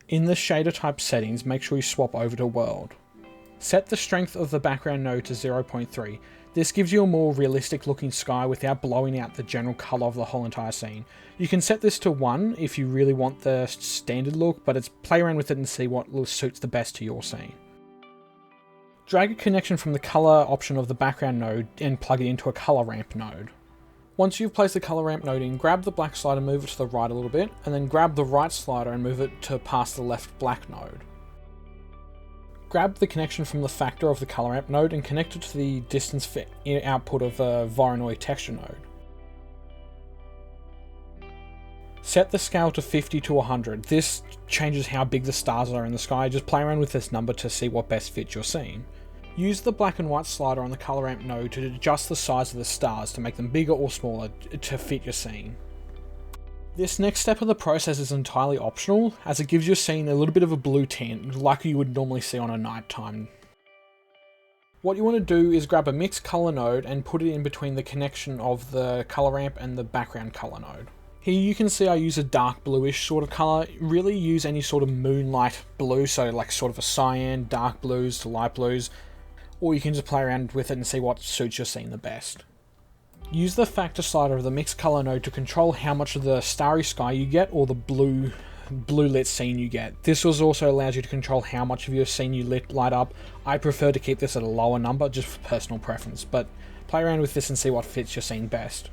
In the shader type settings, make sure you swap over to world. Set the strength of the background node to 0.3. This gives you a more realistic looking sky without blowing out the general colour of the whole entire scene. You can set this to 1 if you really want the standard look, but it's play around with it and see what suits the best to your scene. Drag a connection from the colour option of the background node and plug it into a colour ramp node. Once you've placed the colour ramp node in, grab the black slider and move it to the right a little bit, and then grab the right slider and move it to past the left black node. Grab the connection from the factor of the colour ramp node and connect it to the distance fit output of the Voronoi texture node. Set the scale to 50 to 100. This changes how big the stars are in the sky. Just play around with this number to see what best fits your scene. Use the black and white slider on the colour ramp node to adjust the size of the stars to make them bigger or smaller to fit your scene. This next step of the process is entirely optional, as it gives your scene a little bit of a blue tint, like you would normally see on a nighttime. What you want to do is grab a mixed colour node and put it in between the connection of the colour ramp and the background colour node. Here you can see I use a dark bluish sort of colour. Really use any sort of moonlight blue, so like sort of a cyan, dark blues to light blues, or you can just play around with it and see what suits your scene the best. Use the factor slider of the mixed colour node to control how much of the starry sky you get or the blue lit scene you get. This also allows you to control how much of your scene you light up. I prefer to keep this at a lower number just for personal preference, but play around with this and see what fits your scene best.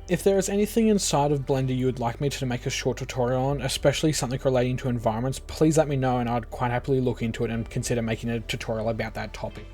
If there is anything inside of Blender you would like me to make a short tutorial on, especially something relating to environments, please let me know and I'd quite happily look into it and consider making a tutorial about that topic.